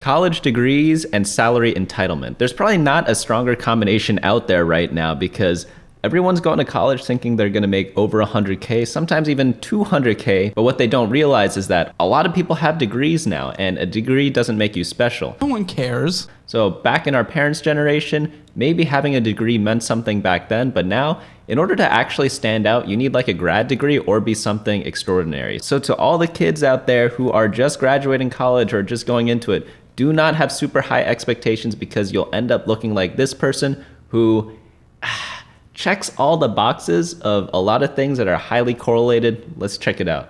College degrees and salary entitlement. There's probably not a stronger combination out there right now because everyone's going to college thinking they're going to make over 100K, sometimes even 200K. But what they don't realize is that a lot of people have degrees now, and a degree doesn't make you special. No one cares. So back in our parents' generation, maybe having a degree meant something back then, but now, in order to actually stand out, you need like a grad degree or be something extraordinary. So to all the kids out there who are just graduating college or just going into it, do not have super high expectations because you'll end up looking like this person who checks all the boxes of a lot of things that are highly correlated. Let's check it out.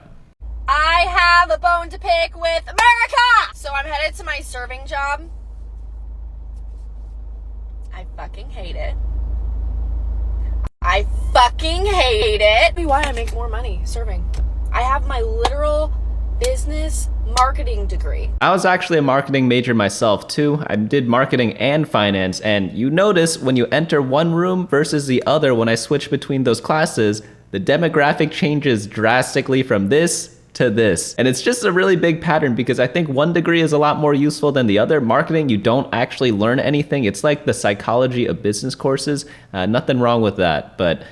I have a bone to pick with America! So I'm headed to my serving job. I fucking hate it. I fucking hate it. Why I make more money serving. I have my literal business marketing degree. I was actually a marketing major myself too. I did marketing and finance, and you notice when you enter one room versus the other, when I switch between those classes, the demographic changes drastically from this to this. And it's just a really big pattern because I think one degree is a lot more useful than the other. Marketing, you don't actually learn anything. It's like the psychology of business courses. Nothing wrong with that, but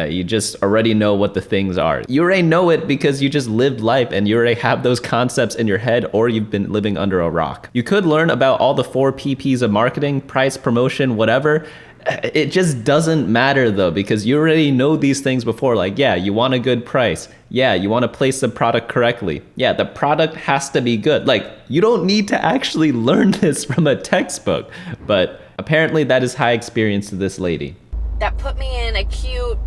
you just already know what the things are. You already know it because you just lived life and you already have those concepts in your head, or you've been living under a rock. You could learn about all the 4 PPs of marketing: price, promotion, whatever. It just doesn't matter though, because you already know these things before. Like, yeah, you want a good price. Yeah, you want to place the product correctly. Yeah, the product has to be good. Like, you don't need to actually learn this from a textbook, but apparently that is high experience to this lady. That put me in a cute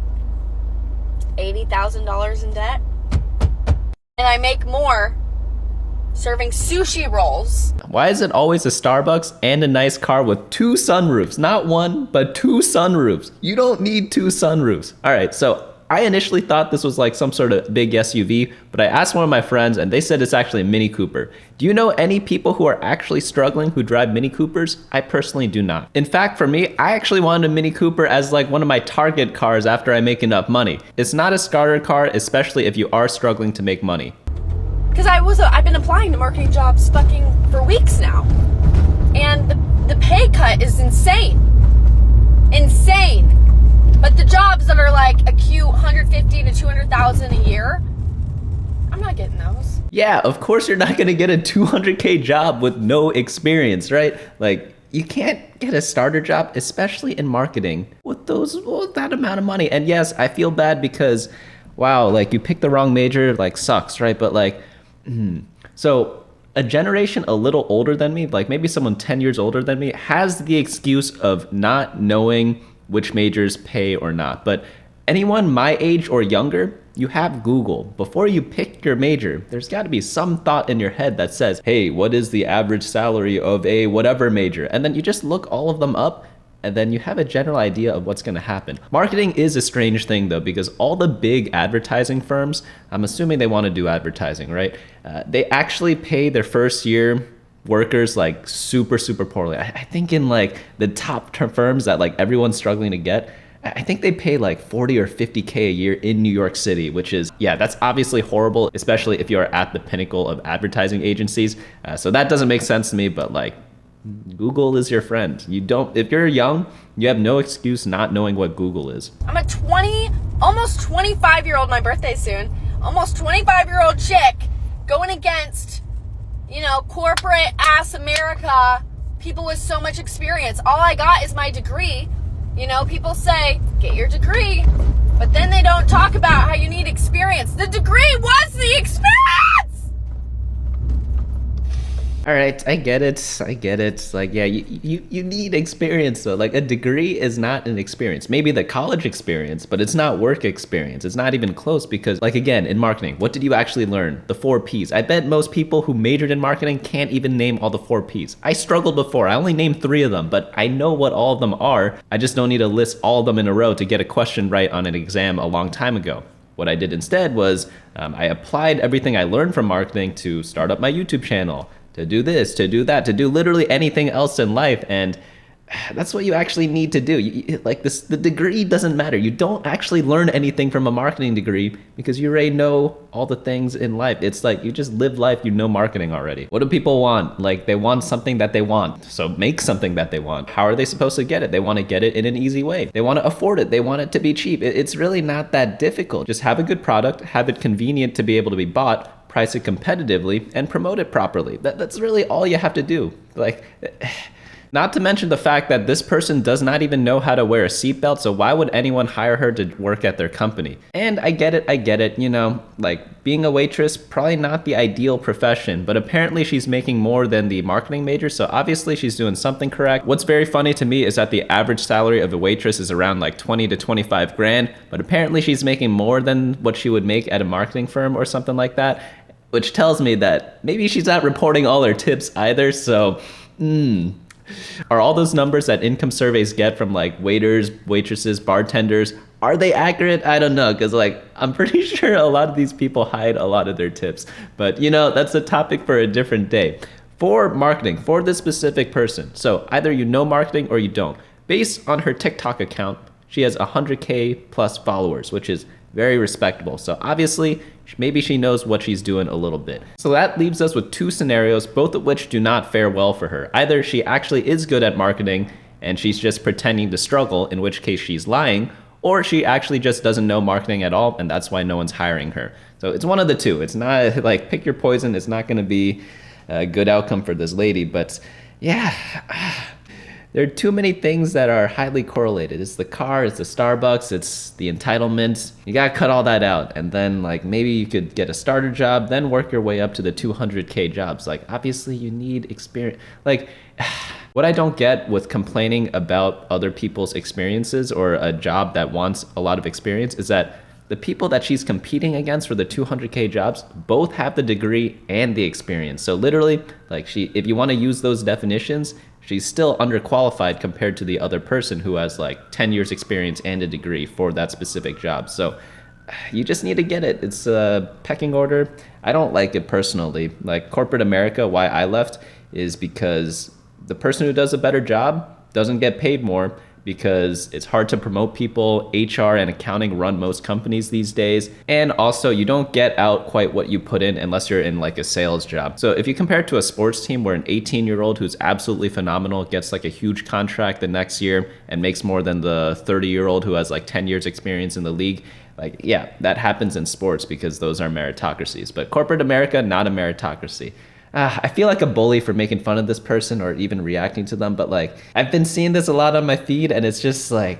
$80,000 in debt. And I make more serving sushi rolls. Why is it always a Starbucks and a nice car with 2 sunroofs? Not 1, but 2 sunroofs. You don't need 2 sunroofs. All right, so I initially thought this was like some sort of big SUV, but I asked one of my friends and they said it's actually a Mini Cooper. Do you know any people who are actually struggling who drive Mini Coopers? I personally do not. In fact, for me, I actually wanted a Mini Cooper as like one of my target cars after I make enough money. It's not a starter car, especially if you are struggling to make money. Because I've been applying to marketing jobs fucking for weeks now. And the pay cut is insane. Insane. But the jobs that are like a cute 150 to 200,000 a year, I'm not getting those. Yeah, of course you're not gonna get a 200K job with no experience, right? Like, you can't get a starter job, especially in marketing, with that amount of money. And yes, I feel bad because, wow, like you picked the wrong major, like sucks, right? But like, so a generation a little older than me, like maybe someone 10 years older than me, has the excuse of not knowing which majors pay or not. But anyone my age or younger, you have Google. Before you pick your major, there's got to be some thought in your head that says, hey, what is the average salary of a whatever major? And then you just look all of them up, and then you have a general idea of what's going to happen. Marketing is a strange thing though, because all the big advertising firms, I'm assuming they want to do advertising, right? They actually pay their first year workers like super poorly. I think in like the top firms that like everyone's struggling to get, I think they pay like 40 or 50K a year in New York City, which is, yeah, that's obviously horrible, especially if you're at the pinnacle of advertising agencies. So that doesn't make sense to me, but like, Google is your friend. If you're young, you have no excuse not knowing what Google is. I'm a almost 25-year-old, my birthday soon, almost 25-year-old chick going against, corporate ass America, people with so much experience. All I got is my degree. People say, get your degree, but then they don't talk about how you need experience. The degree was the experience! All right, I get it. Like, yeah, you need experience though. Like, a degree is not an experience. Maybe the college experience, but it's not work experience. It's not even close because, like, again, in marketing, what did you actually learn? The 4 Ps. I bet most people who majored in marketing can't even name all the 4 Ps. I struggled before. I only named 3 of them, but I know what all of them are. I just don't need to list all of them in a row to get a question right on an exam a long time ago. What I did instead was I applied everything I learned from marketing to start up my YouTube channel, to do this, to do that, to do literally anything else in life. And that's what you actually need to do. Like this, the degree doesn't matter. You don't actually learn anything from a marketing degree because you already know all the things in life. It's like you just live life, you know marketing already. What do people want? Like they want something that they want. So make something that they want. How are they supposed to get it? They want to get it in an easy way. They want to afford it. They want it to be cheap. It's really not that difficult. Just have a good product, have it convenient to be able to be bought, price it competitively, and promote it properly. That's really all you have to do. Like, not to mention the fact that this person does not even know how to wear a seatbelt, so why would anyone hire her to work at their company? And I get it, you know, like being a waitress, probably not the ideal profession, but apparently she's making more than the marketing major, so obviously she's doing something correct. What's very funny to me is that the average salary of a waitress is around like 20 to 25 grand, but apparently she's making more than what she would make at a marketing firm or something like that, which tells me that maybe she's not reporting all her tips either, so, Are all those numbers that income surveys get from like waiters, waitresses, bartenders, are they accurate? I don't know, because like I'm pretty sure a lot of these people hide a lot of their tips. But you know, that's a topic for a different day. For marketing, for this specific person, so either you know marketing or you don't. Based on her TikTok account, she has 100K plus followers, which is very respectable. So obviously, maybe she knows what she's doing a little bit. So that leaves us with two scenarios, both of which do not fare well for her. Either she actually is good at marketing and she's just pretending to struggle, in which case she's lying, or she actually just doesn't know marketing at all and that's why no one's hiring her. So it's one of the two. It's not like pick your poison. It's not going to be a good outcome for this lady, but yeah. There are too many things that are highly correlated. It's the car, it's the Starbucks, it's the entitlements. You gotta cut all that out. And then like maybe you could get a starter job, then work your way up to the 200K jobs. Like obviously you need experience. Like what I don't get with complaining about other people's experiences or a job that wants a lot of experience is that the people that she's competing against for the 200K jobs both have the degree and the experience. So literally, like if you want to use those definitions, she's still underqualified compared to the other person who has like 10 years experience and a degree for that specific job. So you just need to get it. It's a pecking order. I don't like it personally. Like corporate America, why I left is because the person who does a better job doesn't get paid more, because it's hard to promote people. HR and accounting run most companies these days. And also you don't get out quite what you put in unless you're in like a sales job. So if you compare it to a sports team where an 18-year-old who's absolutely phenomenal gets like a huge contract the next year and makes more than the 30-year-old who has like 10 years experience in the league, like, yeah, that happens in sports because those are meritocracies. But corporate America, not a meritocracy. I feel like a bully for making fun of this person or even reacting to them, but like I've been seeing this a lot on my feed and it's just like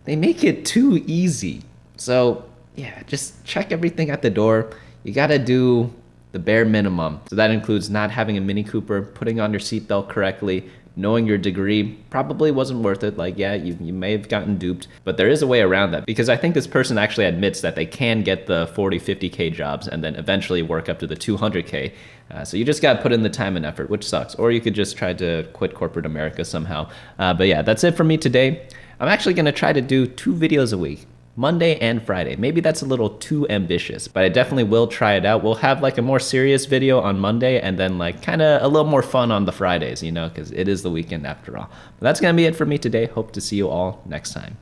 they make it too easy. So yeah, just check everything at the door. You gotta do the bare minimum. So that includes not having a Mini Cooper, putting on your seatbelt correctly, knowing your degree probably wasn't worth it. Like, yeah, you may have gotten duped, but there is a way around that, because I think this person actually admits that they can get the 40, 50K jobs and then eventually work up to the 200K. So you just got to put in the time and effort, which sucks. Or you could just try to quit corporate America somehow. But yeah, that's it for me today. I'm actually going to try to do 2 videos a week, Monday and Friday. Maybe that's a little too ambitious, but I definitely will try it out. We'll have like a more serious video on Monday and then like kind of a little more fun on the Fridays, you know, because it is the weekend after all. But that's going to be it for me today. Hope to see you all next time.